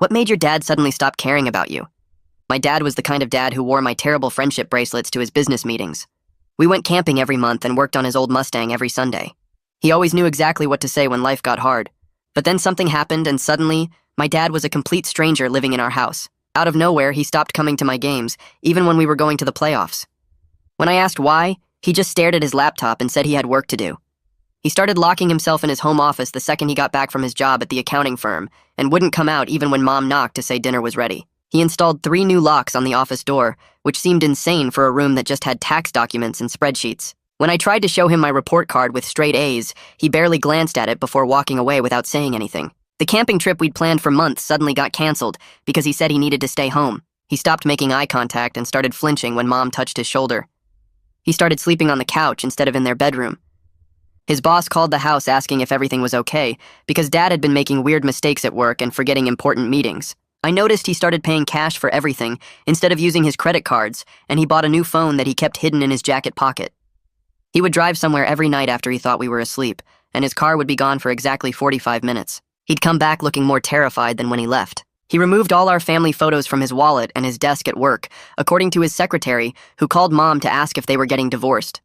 What made your dad suddenly stop caring about you? My dad was the kind of dad who wore my terrible friendship bracelets to his business meetings. We went camping every month and worked on his old Mustang every Sunday. He always knew exactly what to say when life got hard. But then something happened and suddenly, my dad was a complete stranger living in our house. Out of nowhere, he stopped coming to my games, even when we were going to the playoffs. When I asked why, he just stared at his laptop and said he had work to do. He started locking himself in his home office the second he got back from his job at the accounting firm and wouldn't come out even when Mom knocked to say dinner was ready. He installed 3 new locks on the office door, which seemed insane for a room that just had tax documents and spreadsheets. When I tried to show him my report card with straight A's, he barely glanced at it before walking away without saying anything. The camping trip we'd planned for months suddenly got canceled because he said he needed to stay home. He stopped making eye contact and started flinching when Mom touched his shoulder. He started sleeping on the couch instead of in their bedroom. His boss called the house asking if everything was okay because Dad had been making weird mistakes at work and forgetting important meetings. I noticed he started paying cash for everything instead of using his credit cards, and he bought a new phone that he kept hidden in his jacket pocket. He would drive somewhere every night after he thought we were asleep, and his car would be gone for exactly 45 minutes. He'd come back looking more terrified than when he left. He removed all our family photos from his wallet and his desk at work, according to his secretary, who called Mom to ask if they were getting divorced.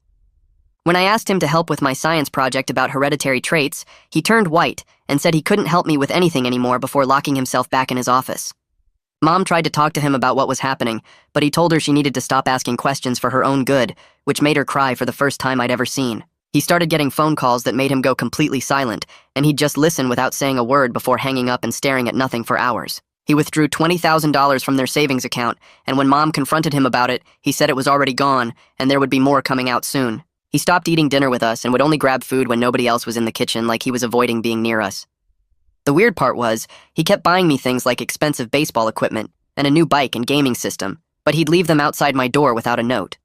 When I asked him to help with my science project about hereditary traits, he turned white and said he couldn't help me with anything anymore before locking himself back in his office. Mom tried to talk to him about what was happening, but he told her she needed to stop asking questions for her own good, which made her cry for the first time I'd ever seen. He started getting phone calls that made him go completely silent, and he'd just listen without saying a word before hanging up and staring at nothing for hours. He withdrew $20,000 from their savings account, and when Mom confronted him about it, he said it was already gone, and there would be more coming out soon. He stopped eating dinner with us and would only grab food when nobody else was in the kitchen, like he was avoiding being near us. The weird part was, he kept buying me things like expensive baseball equipment and a new bike and gaming system, but he'd leave them outside my door without a note.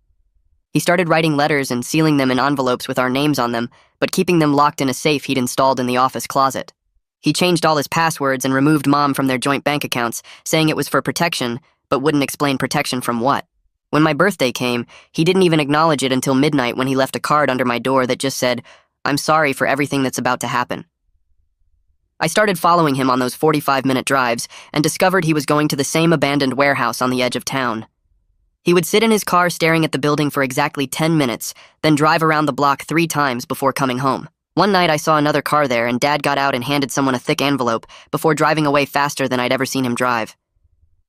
He started writing letters and sealing them in envelopes with our names on them, but keeping them locked in a safe he'd installed in the office closet. He changed all his passwords and removed Mom from their joint bank accounts, saying it was for protection, but wouldn't explain protection from what. When my birthday came, he didn't even acknowledge it until midnight when he left a card under my door that just said, "I'm sorry for everything that's about to happen." I started following him on those 45-minute drives and discovered he was going to the same abandoned warehouse on the edge of town. He would sit in his car staring at the building for exactly 10 minutes, then drive around the block 3 times before coming home. One night I saw another car there and Dad got out and handed someone a thick envelope before driving away faster than I'd ever seen him drive.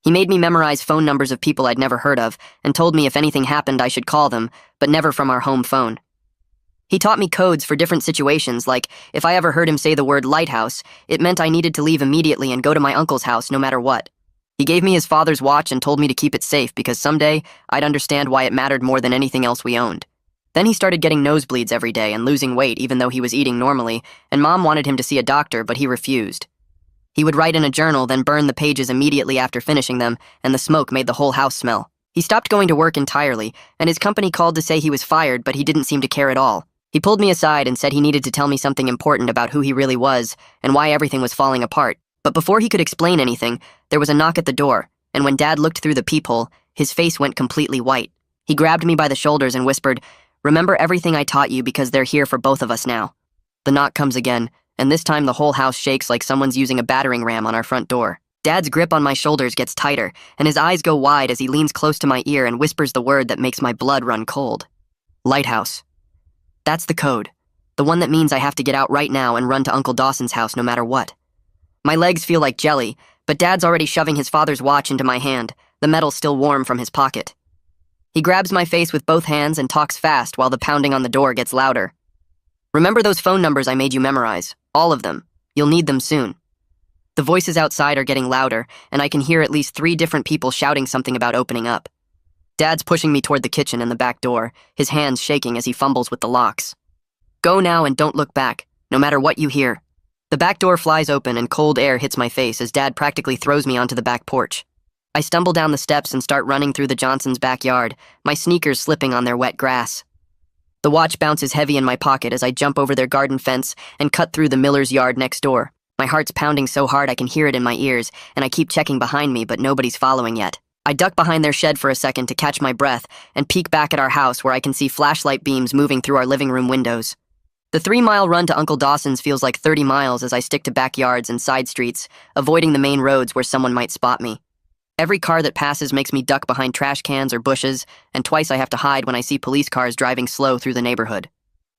He made me memorize phone numbers of people I'd never heard of and told me if anything happened I should call them, but never from our home phone. He taught me codes for different situations, like if I ever heard him say the word lighthouse, it meant I needed to leave immediately and go to my uncle's house no matter what. He gave me his father's watch and told me to keep it safe because someday I'd understand why it mattered more than anything else we owned. Then he started getting nosebleeds every day and losing weight even though he was eating normally, and Mom wanted him to see a doctor, but he refused. He would write in a journal, then burn the pages immediately after finishing them, and the smoke made the whole house smell. He stopped going to work entirely, and his company called to say he was fired, but he didn't seem to care at all. He pulled me aside and said he needed to tell me something important about who he really was and why everything was falling apart. But before he could explain anything, there was a knock at the door, and when Dad looked through the peephole, his face went completely white. He grabbed me by the shoulders and whispered, "Remember everything I taught you because they're here for both of us now." The knock comes again, and this time the whole house shakes like someone's using a battering ram on our front door. Dad's grip on my shoulders gets tighter, and his eyes go wide as he leans close to my ear and whispers the word that makes my blood run cold. Lighthouse. That's the code. The one that means I have to get out right now and run to Uncle Dawson's house no matter what. My legs feel like jelly, but Dad's already shoving his father's watch into my hand, the metal still warm from his pocket. He grabs my face with both hands and talks fast while the pounding on the door gets louder. "Remember those phone numbers I made you memorize? All of them. You'll need them soon." The voices outside are getting louder, and I can hear at least 3 different people shouting something about opening up. Dad's pushing me toward the kitchen and the back door, his hands shaking as he fumbles with the locks. "Go now and don't look back, no matter what you hear." The back door flies open and cold air hits my face as Dad practically throws me onto the back porch. I stumble down the steps and start running through the Johnsons' backyard, my sneakers slipping on their wet grass. The watch bounces heavy in my pocket as I jump over their garden fence and cut through the Miller's yard next door. My heart's pounding so hard I can hear it in my ears, and I keep checking behind me, but nobody's following yet. I duck behind their shed for a second to catch my breath and peek back at our house where I can see flashlight beams moving through our living room windows. The 3-mile run to Uncle Dawson's feels like 30 miles as I stick to backyards and side streets, avoiding the main roads where someone might spot me. Every car that passes makes me duck behind trash cans or bushes, and twice I have to hide when I see police cars driving slow through the neighborhood.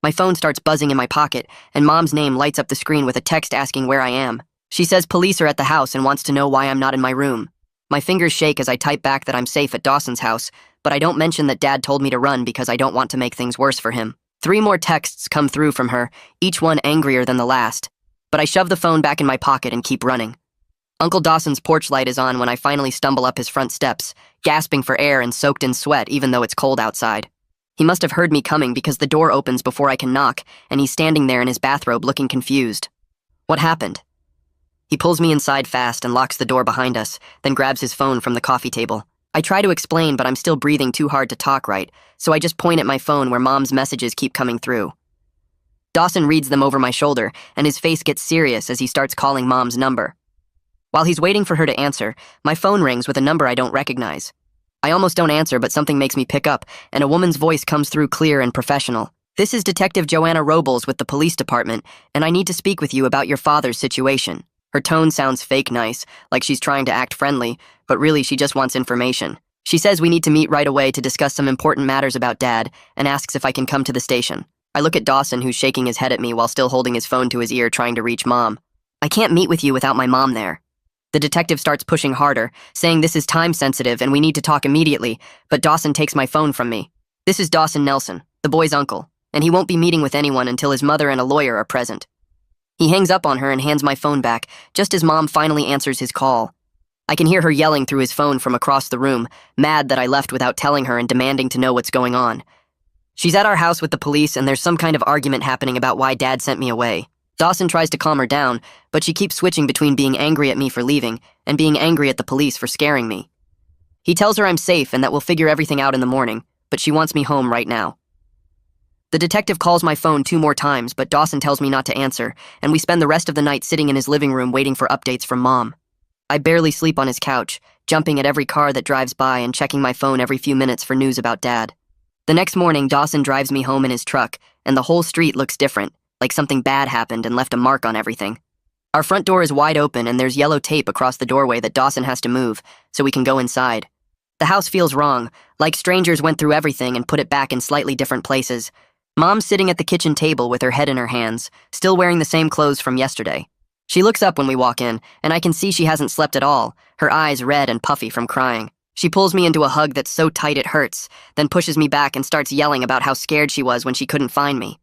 My phone starts buzzing in my pocket, and Mom's name lights up the screen with a text asking where I am. She says police are at the house and wants to know why I'm not in my room. My fingers shake as I type back that I'm safe at Dawson's house, but I don't mention that Dad told me to run because I don't want to make things worse for him. 3 more texts come through from her, each one angrier than the last. But I shove the phone back in my pocket and keep running. Uncle Dawson's porch light is on when I finally stumble up his front steps, gasping for air and soaked in sweat even though it's cold outside. He must have heard me coming because the door opens before I can knock, and he's standing there in his bathrobe looking confused. What happened? He pulls me inside fast and locks the door behind us, then grabs his phone from the coffee table. I try to explain, but I'm still breathing too hard to talk right, so I just point at my phone where Mom's messages keep coming through. Dawson reads them over my shoulder, and his face gets serious as he starts calling Mom's number. While he's waiting for her to answer, my phone rings with a number I don't recognize. I almost don't answer, but something makes me pick up, and a woman's voice comes through clear and professional. "This is Detective Joanna Robles with the police department, and I need to speak with you about your father's situation." Her tone sounds fake nice, like she's trying to act friendly, but really she just wants information. She says we need to meet right away to discuss some important matters about Dad, and asks if I can come to the station. I look at Dawson, who's shaking his head at me while still holding his phone to his ear trying to reach Mom. "I can't meet with you without my mom there." The detective starts pushing harder, saying this is time sensitive and we need to talk immediately, but Dawson takes my phone from me. "This is Dawson Nelson, the boy's uncle, and he won't be meeting with anyone until his mother and a lawyer are present." He hangs up on her and hands my phone back, just as Mom finally answers his call. I can hear her yelling through his phone from across the room, mad that I left without telling her and demanding to know what's going on. She's at our house with the police and there's some kind of argument happening about why Dad sent me away. Dawson tries to calm her down, but she keeps switching between being angry at me for leaving and being angry at the police for scaring me. He tells her I'm safe and that we'll figure everything out in the morning, but she wants me home right now. The detective calls my phone 2 more times, but Dawson tells me not to answer, and we spend the rest of the night sitting in his living room waiting for updates from Mom. I barely sleep on his couch, jumping at every car that drives by and checking my phone every few minutes for news about Dad. The next morning, Dawson drives me home in his truck, and the whole street looks different, like something bad happened and left a mark on everything. Our front door is wide open and there's yellow tape across the doorway that Dawson has to move, so we can go inside. The house feels wrong, like strangers went through everything and put it back in slightly different places. Mom's sitting at the kitchen table with her head in her hands, still wearing the same clothes from yesterday. She looks up when we walk in, and I can see she hasn't slept at all, her eyes red and puffy from crying. She pulls me into a hug that's so tight it hurts, then pushes me back and starts yelling about how scared she was when she couldn't find me.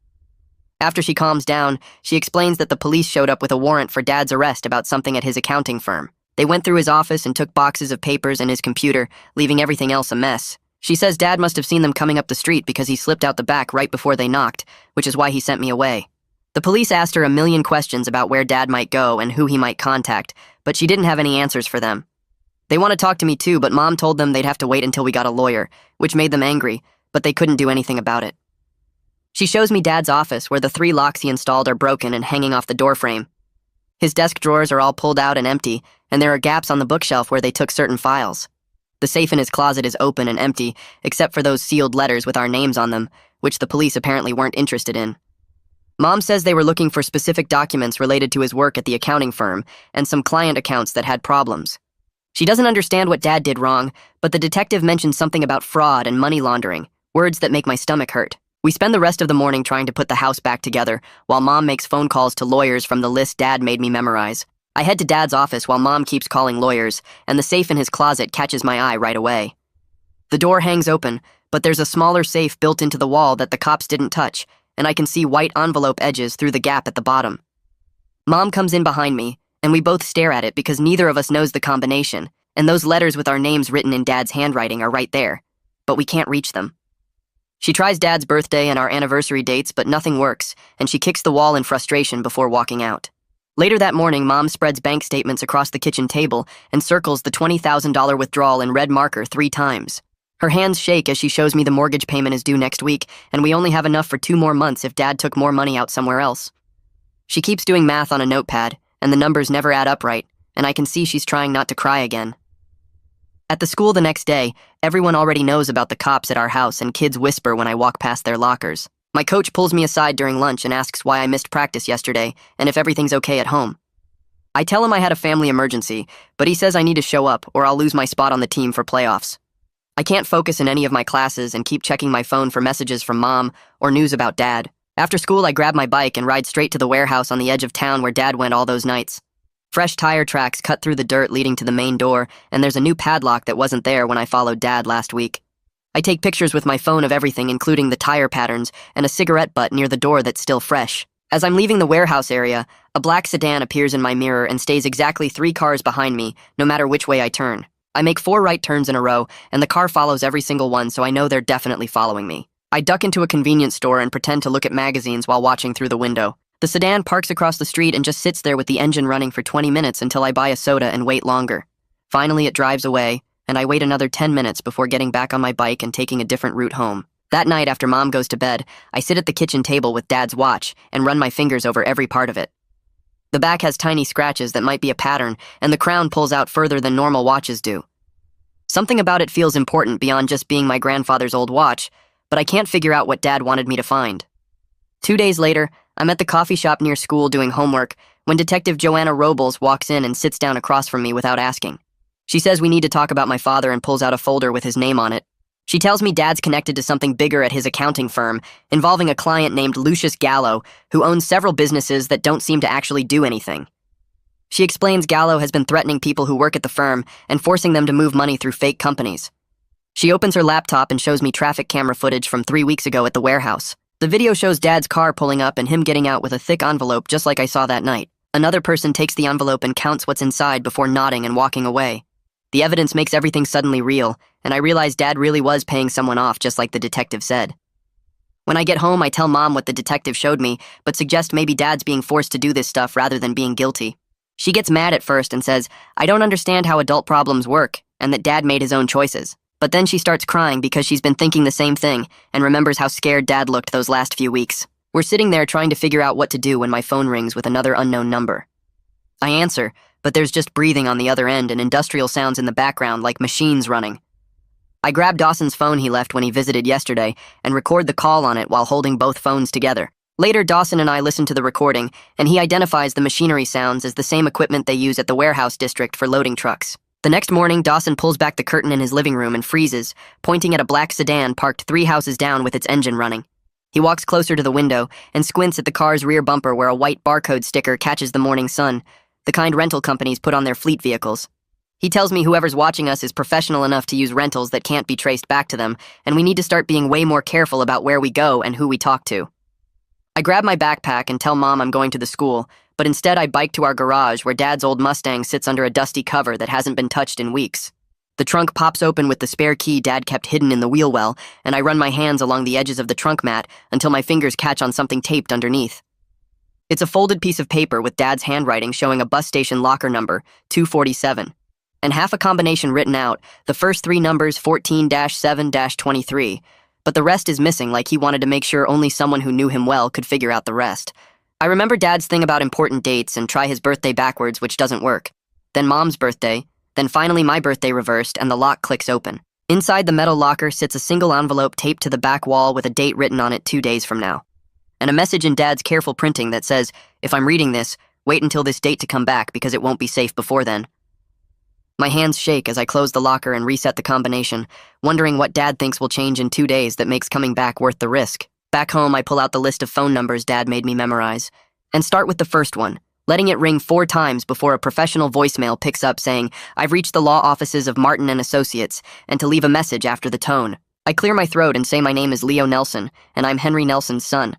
After she calms down, she explains that the police showed up with a warrant for Dad's arrest about something at his accounting firm. They went through his office and took boxes of papers and his computer, leaving everything else a mess. She says Dad must have seen them coming up the street because he slipped out the back right before they knocked, which is why he sent me away. The police asked her a million questions about where Dad might go and who he might contact, but she didn't have any answers for them. They want to talk to me too, but Mom told them they'd have to wait until we got a lawyer, which made them angry, but they couldn't do anything about it. She shows me Dad's office where the 3 locks he installed are broken and hanging off the doorframe. His desk drawers are all pulled out and empty, and there are gaps on the bookshelf where they took certain files. The safe in his closet is open and empty, except for those sealed letters with our names on them, which the police apparently weren't interested in. Mom says they were looking for specific documents related to his work at the accounting firm and some client accounts that had problems. She doesn't understand what Dad did wrong, but the detective mentioned something about fraud and money laundering, words that make my stomach hurt. We spend the rest of the morning trying to put the house back together, while Mom makes phone calls to lawyers from the list Dad made me memorize. I head to Dad's office while Mom keeps calling lawyers, and the safe in his closet catches my eye right away. The door hangs open, but there's a smaller safe built into the wall that the cops didn't touch, and I can see white envelope edges through the gap at the bottom. Mom comes in behind me, and we both stare at it because neither of us knows the combination, and those letters with our names written in Dad's handwriting are right there, but we can't reach them. She tries Dad's birthday and our anniversary dates, but nothing works, and she kicks the wall in frustration before walking out. Later that morning, Mom spreads bank statements across the kitchen table and circles the $20,000 withdrawal in red marker 3 times. Her hands shake as she shows me the mortgage payment is due next week, and we only have enough for 2 more months if Dad took more money out somewhere else. She keeps doing math on a notepad, and the numbers never add up right, and I can see she's trying not to cry again. At the school the next day, everyone already knows about the cops at our house and kids whisper when I walk past their lockers. My coach pulls me aside during lunch and asks why I missed practice yesterday and if everything's okay at home. I tell him I had a family emergency, but he says I need to show up or I'll lose my spot on the team for playoffs. I can't focus in any of my classes and keep checking my phone for messages from Mom or news about Dad. After school, I grab my bike and ride straight to the warehouse on the edge of town where Dad went all those nights. Fresh tire tracks cut through the dirt leading to the main door, and there's a new padlock that wasn't there when I followed Dad last week. I take pictures with my phone of everything, including the tire patterns and a cigarette butt near the door that's still fresh. As I'm leaving the warehouse area, a black sedan appears in my mirror and stays exactly 3 cars behind me, no matter which way I turn. I make 4 right turns in a row, and the car follows every single one, so I know they're definitely following me. I duck into a convenience store and pretend to look at magazines while watching through the window. The sedan parks across the street and just sits there with the engine running for 20 minutes until I buy a soda and wait longer. Finally, it drives away, and I wait another 10 minutes before getting back on my bike and taking a different route home. That night, after Mom goes to bed, I sit at the kitchen table with Dad's watch and run my fingers over every part of it. The back has tiny scratches that might be a pattern, and the crown pulls out further than normal watches do. Something about it feels important beyond just being my grandfather's old watch, but I can't figure out what Dad wanted me to find. 2 days later, I'm at the coffee shop near school doing homework when Detective Joanna Robles walks in and sits down across from me without asking. She says we need to talk about my father and pulls out a folder with his name on it. She tells me Dad's connected to something bigger at his accounting firm, involving a client named Lucius Gallo, who owns several businesses that don't seem to actually do anything. She explains Gallo has been threatening people who work at the firm and forcing them to move money through fake companies. She opens her laptop and shows me traffic camera footage from 3 weeks ago at the warehouse. The video shows Dad's car pulling up and him getting out with a thick envelope just like I saw that night. Another person takes the envelope and counts what's inside before nodding and walking away. The evidence makes everything suddenly real, and I realize Dad really was paying someone off just like the detective said. When I get home, I tell Mom what the detective showed me, but suggest maybe Dad's being forced to do this stuff rather than being guilty. She gets mad at first and says, I don't understand how adult problems work, and that Dad made his own choices. But then she starts crying because she's been thinking the same thing and remembers how scared Dad looked those last few weeks. We're sitting there trying to figure out what to do when my phone rings with another unknown number. I answer, but there's just breathing on the other end and industrial sounds in the background like machines running. I grab Dawson's phone he left when he visited yesterday and record the call on it while holding both phones together. Later, Dawson and I listen to the recording, and he identifies the machinery sounds as the same equipment they use at the warehouse district for loading trucks. The next morning, Dawson pulls back the curtain in his living room and freezes, pointing at a black sedan parked 3 houses down with its engine running. He walks closer to the window and squints at the car's rear bumper where a white barcode sticker catches the morning sun, the kind rental companies put on their fleet vehicles. He tells me whoever's watching us is professional enough to use rentals that can't be traced back to them, and we need to start being way more careful about where we go and who we talk to. I grab my backpack and tell Mom I'm going to the school, but instead I bike to our garage where Dad's old Mustang sits under a dusty cover that hasn't been touched in weeks. The trunk pops open with the spare key Dad kept hidden in the wheel well, and I run my hands along the edges of the trunk mat until my fingers catch on something taped underneath. It's a folded piece of paper with Dad's handwriting showing a bus station locker number, 247, and half a combination written out, the first 3 numbers 14-7-23, but the rest is missing like he wanted to make sure only someone who knew him well could figure out the rest. I remember Dad's thing about important dates and try his birthday backwards, which doesn't work. Then Mom's birthday, then finally my birthday reversed, and the lock clicks open. Inside the metal locker sits a single envelope taped to the back wall with a date written on it 2 days from now. And a message in Dad's careful printing that says, if I'm reading this, wait until this date to come back because it won't be safe before then. My hands shake as I close the locker and reset the combination, wondering what Dad thinks will change in 2 days that makes coming back worth the risk. Back home, I pull out the list of phone numbers Dad made me memorize, and start with the first one, letting it ring 4 times before a professional voicemail picks up saying, I've reached the law offices of Martin and Associates, and to leave a message after the tone. I clear my throat and say my name is Leo Nelson, and I'm Henry Nelson's son.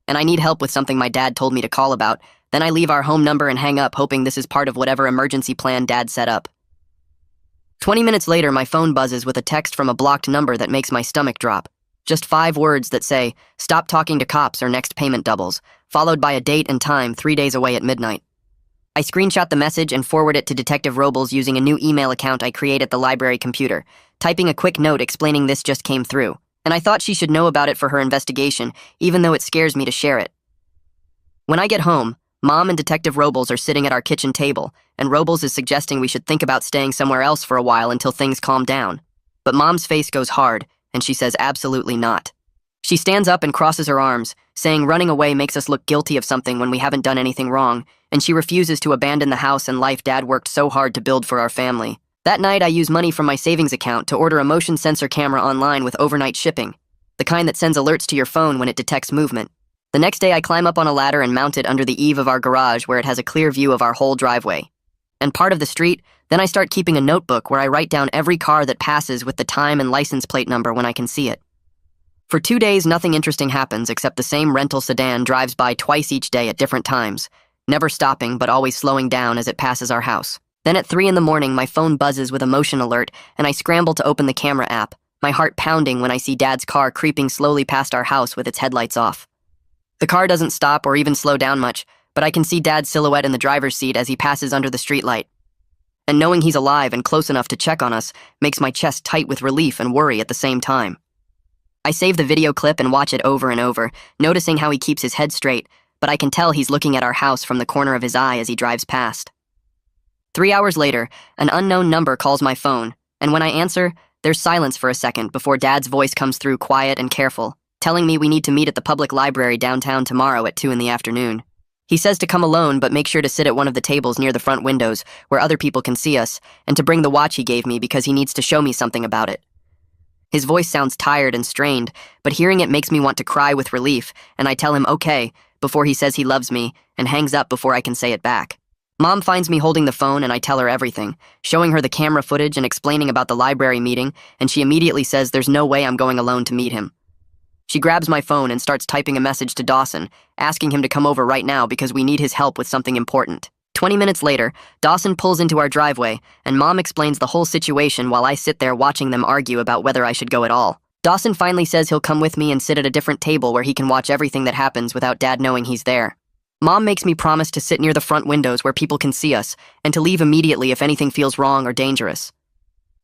And I need help with something my dad told me to call about. Then I leave our home number and hang up, hoping this is part of whatever emergency plan Dad set up. 20 minutes later, my phone buzzes with a text from a blocked number that makes my stomach drop. Just 5 words that say, stop talking to cops or next payment doubles, followed by a date and time 3 days away at midnight. I screenshot the message and forward it to Detective Robles using a new email account I create at the library computer, typing a quick note explaining this just came through, and I thought she should know about it for her investigation, even though it scares me to share it. When I get home, Mom and Detective Robles are sitting at our kitchen table, and Robles is suggesting we should think about staying somewhere else for a while until things calm down. But Mom's face goes hard, and she says absolutely not. She stands up and crosses her arms, saying running away makes us look guilty of something when we haven't done anything wrong, and she refuses to abandon the house and life Dad worked so hard to build for our family. That night, I use money from my savings account to order a motion sensor camera online with overnight shipping, the kind that sends alerts to your phone when it detects movement. The next day, I climb up on a ladder and mount it under the eave of our garage where it has a clear view of our whole driveway and part of the street. Then I start keeping a notebook where I write down every car that passes with the time and license plate number when I can see it. For 2 days, nothing interesting happens except the same rental sedan drives by twice each day at different times, never stopping but always slowing down as it passes our house. Then at 3 in the morning, my phone buzzes with a motion alert, and I scramble to open the camera app, my heart pounding when I see Dad's car creeping slowly past our house with its headlights off. The car doesn't stop or even slow down much, but I can see Dad's silhouette in the driver's seat as he passes under the streetlight. And knowing he's alive and close enough to check on us makes my chest tight with relief and worry at the same time. I save the video clip and watch it over and over, noticing how he keeps his head straight, but I can tell he's looking at our house from the corner of his eye as he drives past. 3 hours later, an unknown number calls my phone, and when I answer, there's silence for a second before Dad's voice comes through quiet and careful, telling me we need to meet at the public library downtown tomorrow at 2 in the afternoon. He says to come alone, but make sure to sit at one of the tables near the front windows where other people can see us, and to bring the watch he gave me because he needs to show me something about it. His voice sounds tired and strained, but hearing it makes me want to cry with relief, and I tell him okay before he says he loves me and hangs up before I can say it back. Mom finds me holding the phone and I tell her everything, showing her the camera footage and explaining about the library meeting, and she immediately says there's no way I'm going alone to meet him. She grabs my phone and starts typing a message to Dawson, asking him to come over right now because we need his help with something important. 20 minutes later, Dawson pulls into our driveway, and Mom explains the whole situation while I sit there watching them argue about whether I should go at all. Dawson finally says he'll come with me and sit at a different table where he can watch everything that happens without Dad knowing he's there. Mom makes me promise to sit near the front windows where people can see us, and to leave immediately if anything feels wrong or dangerous.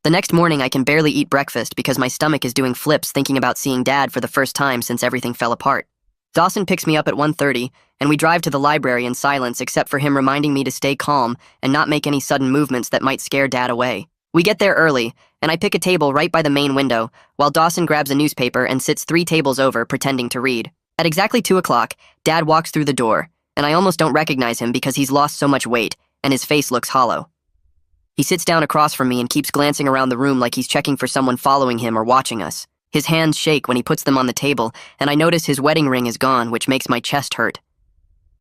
The next morning, I can barely eat breakfast because my stomach is doing flips thinking about seeing Dad for the first time since everything fell apart. Dawson picks me up at 1:30, and we drive to the library in silence except for him reminding me to stay calm and not make any sudden movements that might scare Dad away. We get there early, and I pick a table right by the main window, while Dawson grabs a newspaper and sits 3 tables over, pretending to read. At exactly 2 o'clock, Dad walks through the door, and I almost don't recognize him because he's lost so much weight, and his face looks hollow. He sits down across from me and keeps glancing around the room like he's checking for someone following him or watching us. His hands shake when he puts them on the table, and I notice his wedding ring is gone, which makes my chest hurt.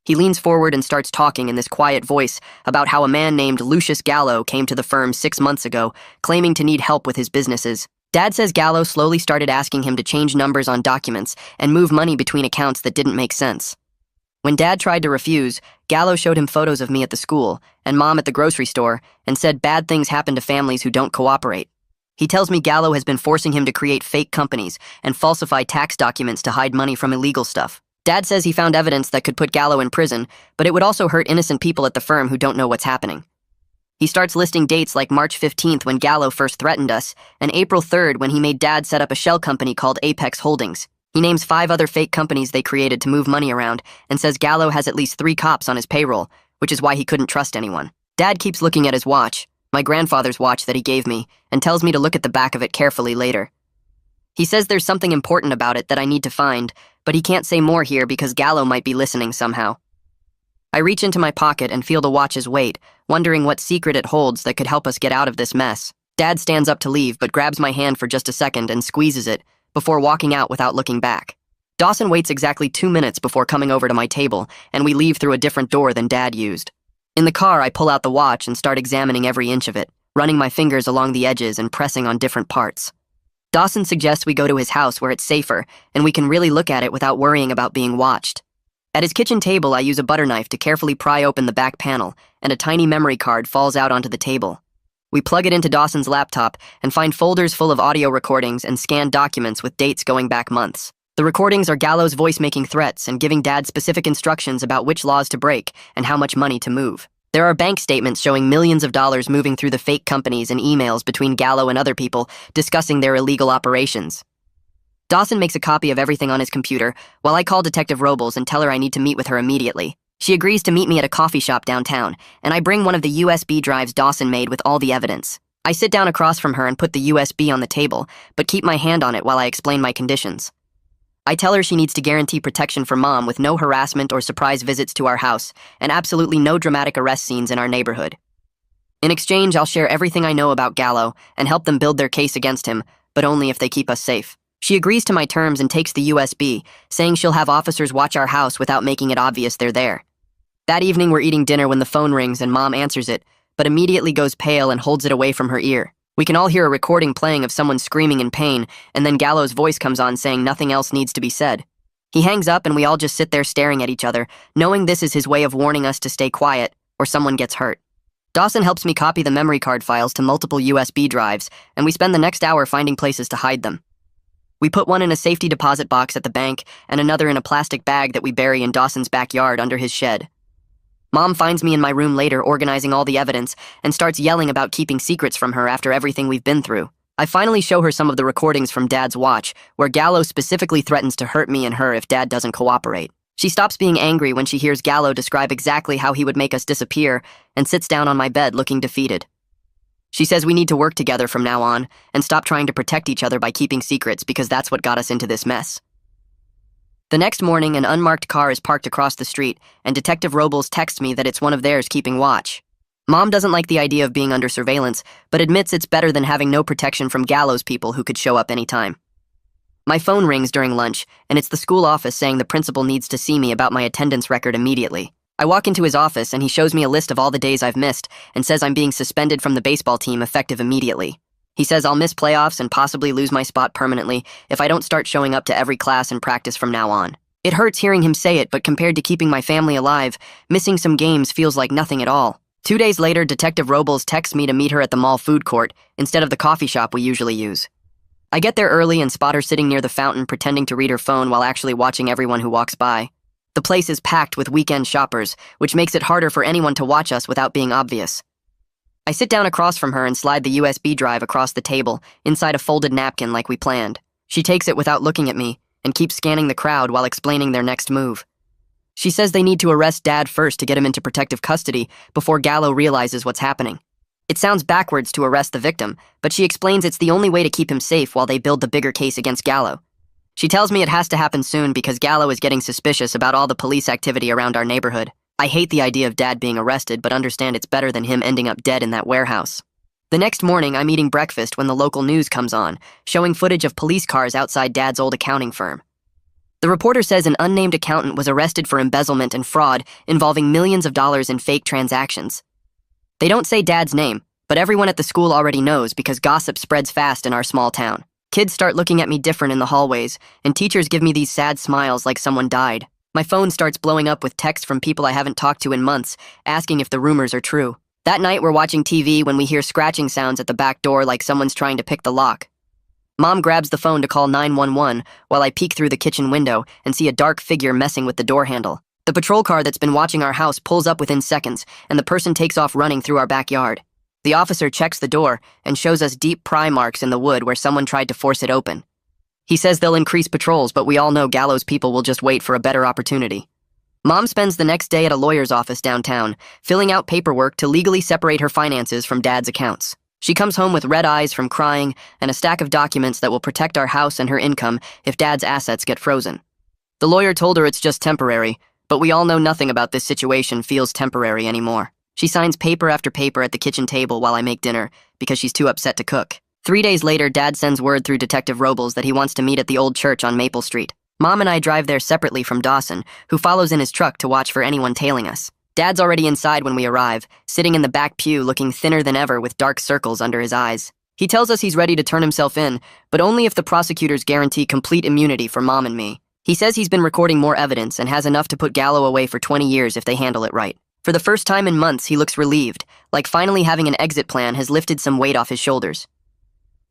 He leans forward and starts talking in this quiet voice about how a man named Lucius Gallo came to the firm 6 months ago, claiming to need help with his businesses. Dad says Gallo slowly started asking him to change numbers on documents and move money between accounts that didn't make sense. When Dad tried to refuse, Gallo showed him photos of me at the school and Mom at the grocery store and said bad things happen to families who don't cooperate. He tells me Gallo has been forcing him to create fake companies and falsify tax documents to hide money from illegal stuff. Dad says he found evidence that could put Gallo in prison, but it would also hurt innocent people at the firm who don't know what's happening. He starts listing dates like March 15th when Gallo first threatened us, and April 3rd when he made Dad set up a shell company called Apex Holdings. He names 5 other fake companies they created to move money around and says Gallo has at least 3 cops on his payroll, which is why he couldn't trust anyone. Dad keeps looking at his watch, my grandfather's watch that he gave me, and tells me to look at the back of it carefully later. He says there's something important about it that I need to find, but he can't say more here because Gallo might be listening somehow. I reach into my pocket and feel the watch's weight, wondering what secret it holds that could help us get out of this mess. Dad stands up to leave but grabs my hand for just a second and squeezes it, before walking out without looking back. Dawson waits exactly 2 minutes before coming over to my table, and we leave through a different door than Dad used. In the car, I pull out the watch and start examining every inch of it, running my fingers along the edges and pressing on different parts. Dawson suggests we go to his house where it's safer, and we can really look at it without worrying about being watched. At his kitchen table, I use a butter knife to carefully pry open the back panel, and a tiny memory card falls out onto the table. We plug it into Dawson's laptop and find folders full of audio recordings and scanned documents with dates going back months. The recordings are Gallo's voice making threats and giving Dad specific instructions about which laws to break and how much money to move. There are bank statements showing millions of dollars moving through the fake companies and emails between Gallo and other people discussing their illegal operations. Dawson makes a copy of everything on his computer while I call Detective Robles and tell her I need to meet with her immediately. She agrees to meet me at a coffee shop downtown, and I bring one of the USB drives Dawson made with all the evidence. I sit down across from her and put the USB on the table, but keep my hand on it while I explain my conditions. I tell her she needs to guarantee protection for Mom with no harassment or surprise visits to our house, and absolutely no dramatic arrest scenes in our neighborhood. In exchange, I'll share everything I know about Gallo and help them build their case against him, but only if they keep us safe. She agrees to my terms and takes the USB, saying she'll have officers watch our house without making it obvious they're there. That evening, we're eating dinner when the phone rings and Mom answers it, but immediately goes pale and holds it away from her ear. We can all hear a recording playing of someone screaming in pain, and then Gallo's voice comes on saying nothing else needs to be said. He hangs up and we all just sit there staring at each other, knowing this is his way of warning us to stay quiet or someone gets hurt. Dawson helps me copy the memory card files to multiple USB drives, and we spend the next hour finding places to hide them. We put one in a safety deposit box at the bank and another in a plastic bag that we bury in Dawson's backyard under his shed. Mom finds me in my room later organizing all the evidence and starts yelling about keeping secrets from her after everything we've been through. I finally show her some of the recordings from Dad's watch, where Gallo specifically threatens to hurt me and her if Dad doesn't cooperate. She stops being angry when she hears Gallo describe exactly how he would make us disappear and sits down on my bed looking defeated. She says we need to work together from now on and stop trying to protect each other by keeping secrets because that's what got us into this mess. The next morning, an unmarked car is parked across the street, and Detective Robles texts me that it's one of theirs keeping watch. Mom doesn't like the idea of being under surveillance, but admits it's better than having no protection from Gallo's people who could show up anytime. My phone rings during lunch, and it's the school office saying the principal needs to see me about my attendance record immediately. I walk into his office, and he shows me a list of all the days I've missed and says I'm being suspended from the baseball team effective immediately. He says I'll miss playoffs and possibly lose my spot permanently if I don't start showing up to every class and practice from now on. It hurts hearing him say it, but compared to keeping my family alive, missing some games feels like nothing at all. 2 days later, Detective Robles texts me to meet her at the mall food court instead of the coffee shop we usually use. I get there early and spot her sitting near the fountain pretending to read her phone while actually watching everyone who walks by. The place is packed with weekend shoppers, which makes it harder for anyone to watch us without being obvious. I sit down across from her and slide the USB drive across the table, inside a folded napkin like we planned. She takes it without looking at me, and keeps scanning the crowd while explaining their next move. She says they need to arrest Dad first to get him into protective custody before Gallo realizes what's happening. It sounds backwards to arrest the victim, but she explains it's the only way to keep him safe while they build the bigger case against Gallo. She tells me it has to happen soon because Gallo is getting suspicious about all the police activity around our neighborhood. I hate the idea of Dad being arrested, but understand it's better than him ending up dead in that warehouse. The next morning, I'm eating breakfast when the local news comes on, showing footage of police cars outside Dad's old accounting firm. The reporter says an unnamed accountant was arrested for embezzlement and fraud involving millions of dollars in fake transactions. They don't say Dad's name, but everyone at the school already knows because gossip spreads fast in our small town. Kids start looking at me different in the hallways, and teachers give me these sad smiles like someone died. My phone starts blowing up with texts from people I haven't talked to in months, asking if the rumors are true. That night, we're watching TV when we hear scratching sounds at the back door like someone's trying to pick the lock. Mom grabs the phone to call 911 while I peek through the kitchen window and see a dark figure messing with the door handle. The patrol car that's been watching our house pulls up within seconds, and the person takes off running through our backyard. The officer checks the door and shows us deep pry marks in the wood where someone tried to force it open. He says they'll increase patrols, but we all know Gallo's people will just wait for a better opportunity. Mom spends the next day at a lawyer's office downtown, filling out paperwork to legally separate her finances from Dad's accounts. She comes home with red eyes from crying and a stack of documents that will protect our house and her income if Dad's assets get frozen. The lawyer told her it's just temporary, but we all know nothing about this situation feels temporary anymore. She signs paper after paper at the kitchen table while I make dinner because she's too upset to cook. 3 days later, Dad sends word through Detective Robles that he wants to meet at the old church on Maple Street. Mom and I drive there separately from Dawson, who follows in his truck to watch for anyone tailing us. Dad's already inside when we arrive, sitting in the back pew looking thinner than ever with dark circles under his eyes. He tells us he's ready to turn himself in, but only if the prosecutors guarantee complete immunity for Mom and me. He says he's been recording more evidence and has enough to put Gallo away for 20 years if they handle it right. For the first time in months, he looks relieved, like finally having an exit plan has lifted some weight off his shoulders.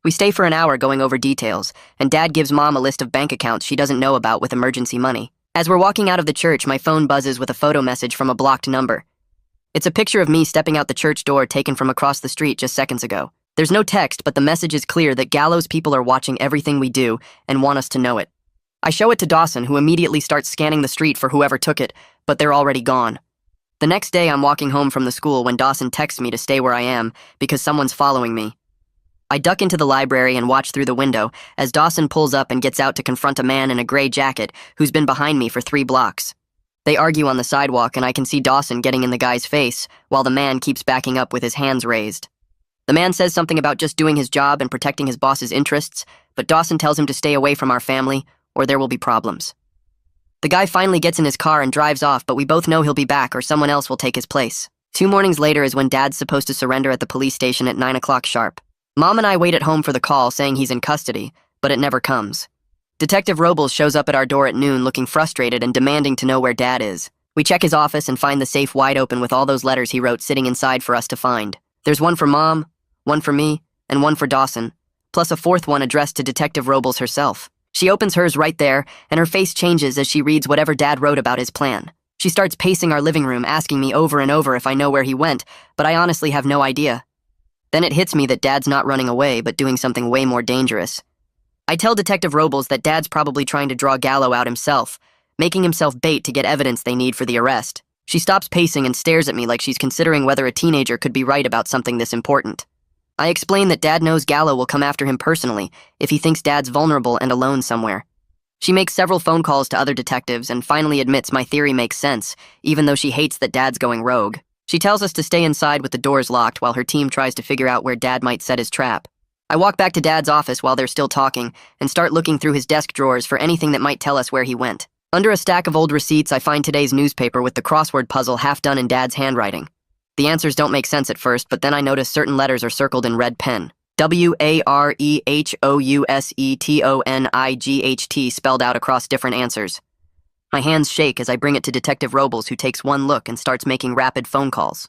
We stay for an hour going over details, and Dad gives Mom a list of bank accounts she doesn't know about with emergency money. As we're walking out of the church, my phone buzzes with a photo message from a blocked number. It's a picture of me stepping out the church door taken from across the street just seconds ago. There's no text, but the message is clear that Gallo's people are watching everything we do and want us to know it. I show it to Dawson, who immediately starts scanning the street for whoever took it, but they're already gone. The next day, I'm walking home from the school when Dawson texts me to stay where I am because someone's following me. I duck into the library and watch through the window as Dawson pulls up and gets out to confront a man in a gray jacket who's been behind me for 3 blocks. They argue on the sidewalk, and I can see Dawson getting in the guy's face while the man keeps backing up with his hands raised. The man says something about just doing his job and protecting his boss's interests, but Dawson tells him to stay away from our family or there will be problems. The guy finally gets in his car and drives off, but we both know he'll be back or someone else will take his place. 2 mornings later is when Dad's supposed to surrender at the police station at 9 o'clock sharp. Mom and I wait at home for the call saying he's in custody, but it never comes. Detective Robles shows up at our door at noon looking frustrated and demanding to know where Dad is. We check his office and find the safe wide open with all those letters he wrote sitting inside for us to find. There's one for Mom, one for me, and one for Dawson, plus a 4th one addressed to Detective Robles herself. She opens hers right there, and her face changes as she reads whatever Dad wrote about his plan. She starts pacing our living room, asking me over and over if I know where he went, but I honestly have no idea. Then it hits me that Dad's not running away, but doing something way more dangerous. I tell Detective Robles that Dad's probably trying to draw Gallo out himself, making himself bait to get evidence they need for the arrest. She stops pacing and stares at me like she's considering whether a teenager could be right about something this important. I explain that Dad knows Gallo will come after him personally if he thinks Dad's vulnerable and alone somewhere. She makes several phone calls to other detectives and finally admits my theory makes sense, even though she hates that Dad's going rogue. She tells us to stay inside with the doors locked while her team tries to figure out where Dad might set his trap. I walk back to Dad's office while they're still talking and start looking through his desk drawers for anything that might tell us where he went. Under a stack of old receipts, I find today's newspaper with the crossword puzzle half done in Dad's handwriting. The answers don't make sense at first, but then I notice certain letters are circled in red pen. WAREHOUSETONIGHT spelled out across different answers. My hands shake as I bring it to Detective Robles, who takes one look and starts making rapid phone calls.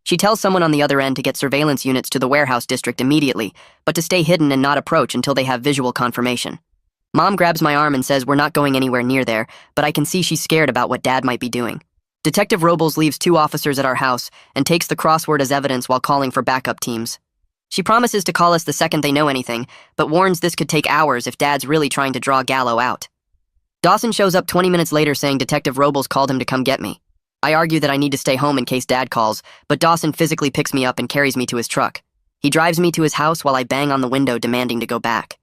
She tells someone on the other end to get surveillance units to the warehouse district immediately, but to stay hidden and not approach until they have visual confirmation. Mom grabs my arm and says we're not going anywhere near there, but I can see she's scared about what Dad might be doing. Detective Robles leaves 2 officers at our house and takes the crossword as evidence while calling for backup teams. She promises to call us the second they know anything, but warns this could take hours if Dad's really trying to draw Gallo out. Dawson shows up 20 minutes later saying Detective Robles called him to come get me. I argue that I need to stay home in case Dad calls, but Dawson physically picks me up and carries me to his truck. He drives me to his house while I bang on the window demanding to go back.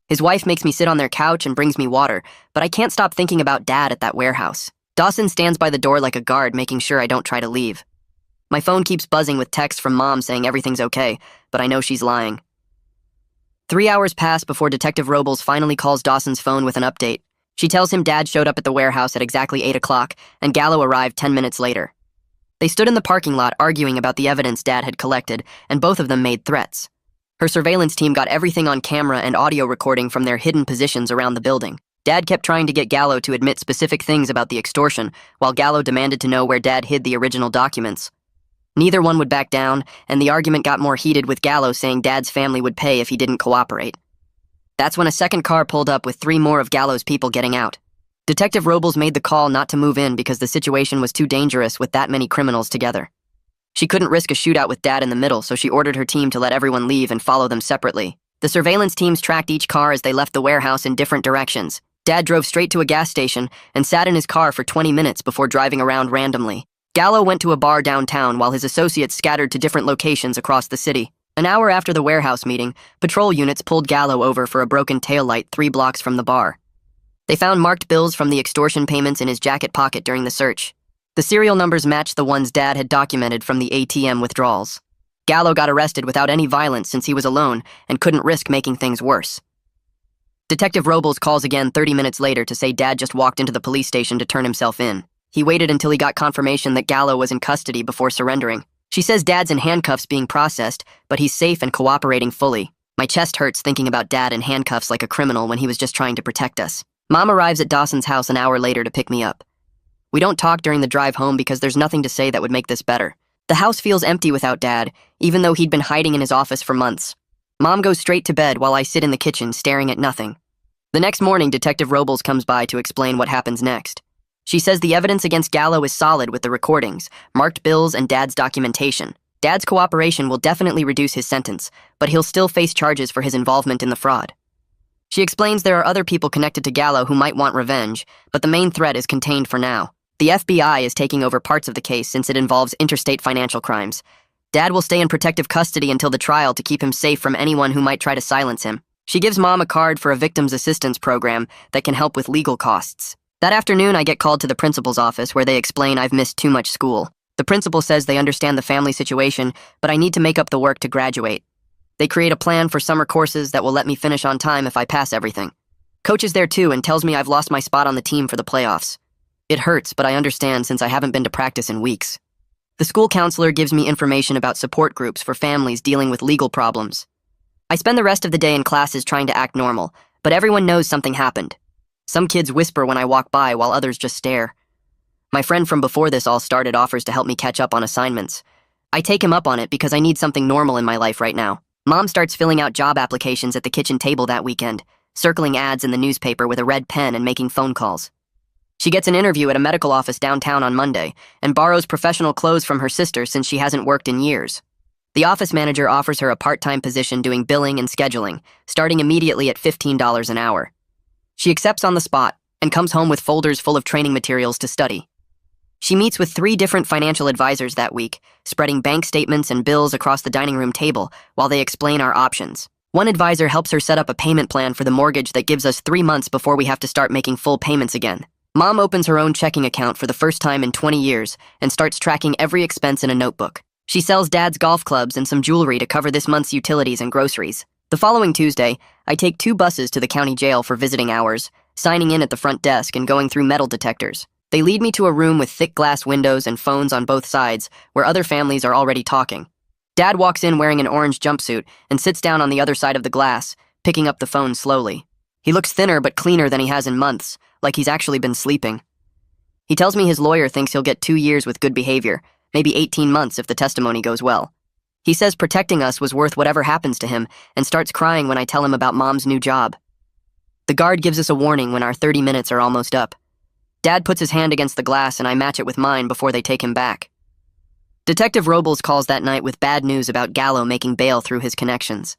His wife makes me sit on their couch and brings me water, but I can't stop thinking about Dad at that warehouse. Dawson stands by the door like a guard, making sure I don't try to leave. My phone keeps buzzing with texts from Mom saying everything's okay, but I know she's lying. 3 hours pass before Detective Robles finally calls Dawson's phone with an update. She tells him Dad showed up at the warehouse at exactly 8 o'clock, and Gallo arrived 10 minutes later. They stood in the parking lot arguing about the evidence Dad had collected, and both of them made threats. Her surveillance team got everything on camera and audio recording from their hidden positions around the building. Dad kept trying to get Gallo to admit specific things about the extortion, while Gallo demanded to know where Dad hid the original documents. Neither one would back down, and the argument got more heated with Gallo saying Dad's family would pay if he didn't cooperate. That's when a second car pulled up with 3 more of Gallo's people getting out. Detective Robles made the call not to move in because the situation was too dangerous with that many criminals together. She couldn't risk a shootout with Dad in the middle, so she ordered her team to let everyone leave and follow them separately. The surveillance teams tracked each car as they left the warehouse in different directions. Dad drove straight to a gas station and sat in his car for 20 minutes before driving around randomly. Gallo went to a bar downtown while his associates scattered to different locations across the city. An hour after the warehouse meeting, patrol units pulled Gallo over for a broken taillight 3 blocks from the bar. They found marked bills from the extortion payments in his jacket pocket during the search. The serial numbers matched the ones Dad had documented from the ATM withdrawals. Gallo got arrested without any violence since he was alone and couldn't risk making things worse. Detective Robles calls again 30 minutes later to say Dad just walked into the police station to turn himself in. He waited until he got confirmation that Gallo was in custody before surrendering. She says Dad's in handcuffs being processed, but he's safe and cooperating fully. My chest hurts thinking about Dad in handcuffs like a criminal when he was just trying to protect us. Mom arrives at Dawson's house an hour later to pick me up. We don't talk during the drive home because there's nothing to say that would make this better. The house feels empty without Dad, even though he'd been hiding in his office for months. Mom goes straight to bed while I sit in the kitchen staring at nothing. The next morning, Detective Robles comes by to explain what happens next. She says the evidence against Gallo is solid with the recordings, marked bills, and Dad's documentation. Dad's cooperation will definitely reduce his sentence, but he'll still face charges for his involvement in the fraud. She explains there are other people connected to Gallo who might want revenge, but the main threat is contained for now. The FBI is taking over parts of the case since it involves interstate financial crimes. Dad will stay in protective custody until the trial to keep him safe from anyone who might try to silence him. She gives Mom a card for a victim's assistance program that can help with legal costs. That afternoon, I get called to the principal's office where they explain I've missed too much school. The principal says they understand the family situation, but I need to make up the work to graduate. They create a plan for summer courses that will let me finish on time if I pass everything. Coach is there too and tells me I've lost my spot on the team for the playoffs. It hurts, but I understand since I haven't been to practice in weeks. The school counselor gives me information about support groups for families dealing with legal problems. I spend the rest of the day in classes trying to act normal, but everyone knows something happened. Some kids whisper when I walk by while others just stare. My friend from before this all started offers to help me catch up on assignments. I take him up on it because I need something normal in my life right now. Mom starts filling out job applications at the kitchen table that weekend, circling ads in the newspaper with a red pen and making phone calls. She gets an interview at a medical office downtown on Monday and borrows professional clothes from her sister since she hasn't worked in years. The office manager offers her a part-time position doing billing and scheduling, starting immediately at $15 an hour. She accepts on the spot and comes home with folders full of training materials to study. She meets with 3 different financial advisors that week, spreading bank statements and bills across the dining room table while they explain our options. One advisor helps her set up a payment plan for the mortgage that gives us 3 months before we have to start making full payments again. Mom opens her own checking account for the first time in 20 years and starts tracking every expense in a notebook. She sells Dad's golf clubs and some jewelry to cover this month's utilities and groceries. The following Tuesday, I take 2 buses to the county jail for visiting hours, signing in at the front desk and going through metal detectors. They lead me to a room with thick glass windows and phones on both sides, where other families are already talking. Dad walks in wearing an orange jumpsuit and sits down on the other side of the glass, picking up the phone slowly. He looks thinner but cleaner than he has in months, like he's actually been sleeping. He tells me his lawyer thinks he'll get 2 years with good behavior, maybe 18 months if the testimony goes well. He says protecting us was worth whatever happens to him and starts crying when I tell him about Mom's new job. The guard gives us a warning when our 30 minutes are almost up. Dad puts his hand against the glass and I match it with mine before they take him back. Detective Robles calls that night with bad news about Gallo making bail through his connections.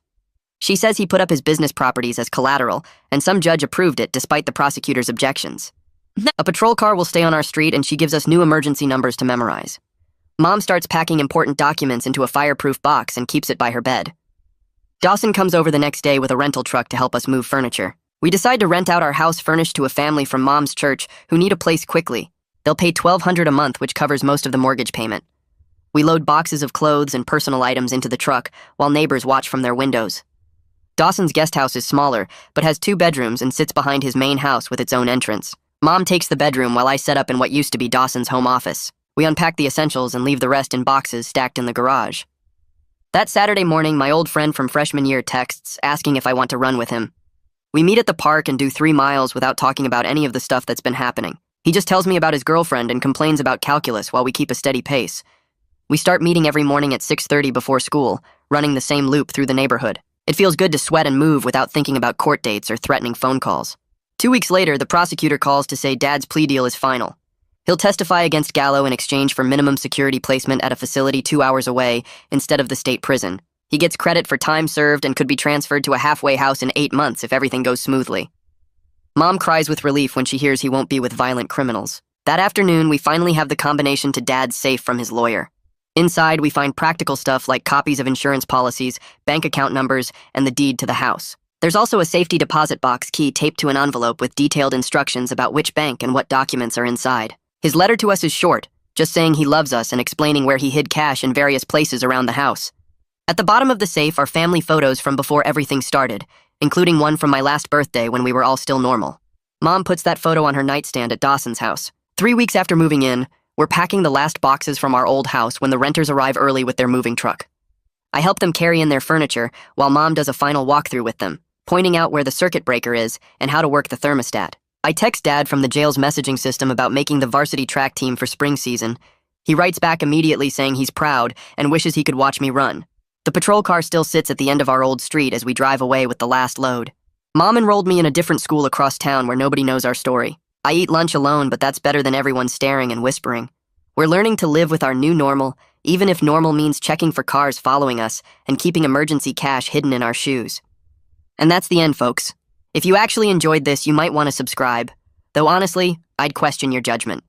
She says he put up his business properties as collateral, and some judge approved it despite the prosecutor's objections. A patrol car will stay on our street and she gives us new emergency numbers to memorize. Mom starts packing important documents into a fireproof box and keeps it by her bed. Dawson comes over the next day with a rental truck to help us move furniture. We decide to rent out our house furnished to a family from Mom's church who need a place quickly. They'll pay $1,200 a month, which covers most of the mortgage payment. We load boxes of clothes and personal items into the truck while neighbors watch from their windows. Dawson's guest house is smaller, but has 2 bedrooms and sits behind his main house with its own entrance. Mom takes the bedroom while I set up in what used to be Dawson's home office. We unpack the essentials and leave the rest in boxes stacked in the garage. That Saturday morning, my old friend from freshman year texts, asking if I want to run with him. We meet at the park and do 3 miles without talking about any of the stuff that's been happening. He just tells me about his girlfriend and complains about calculus while we keep a steady pace. We start meeting every morning at 6:30 before school, running the same loop through the neighborhood. It feels good to sweat and move without thinking about court dates or threatening phone calls. 2 weeks later, the prosecutor calls to say Dad's plea deal is final. He'll testify against Gallo in exchange for minimum security placement at a facility 2 hours away instead of the state prison. He gets credit for time served and could be transferred to a halfway house in 8 months if everything goes smoothly. Mom cries with relief when she hears he won't be with violent criminals. That afternoon, we finally have the combination to Dad's safe from his lawyer. Inside, we find practical stuff like copies of insurance policies, bank account numbers, and the deed to the house. There's also a safety deposit box key taped to an envelope with detailed instructions about which bank and what documents are inside. His letter to us is short, just saying he loves us and explaining where he hid cash in various places around the house. At the bottom of the safe are family photos from before everything started, including one from my last birthday when we were all still normal. Mom puts that photo on her nightstand at Dawson's house. 3 weeks after moving in, we're packing the last boxes from our old house when the renters arrive early with their moving truck. I help them carry in their furniture while Mom does a final walkthrough with them, pointing out where the circuit breaker is and how to work the thermostat. I text Dad from the jail's messaging system about making the varsity track team for spring season. He writes back immediately saying he's proud and wishes he could watch me run. The patrol car still sits at the end of our old street as we drive away with the last load. Mom enrolled me in a different school across town where nobody knows our story. I eat lunch alone, but that's better than everyone staring and whispering. We're learning to live with our new normal, even if normal means checking for cars following us and keeping emergency cash hidden in our shoes. And that's the end, folks. If you actually enjoyed this, you might want to subscribe. Though honestly, I'd question your judgment.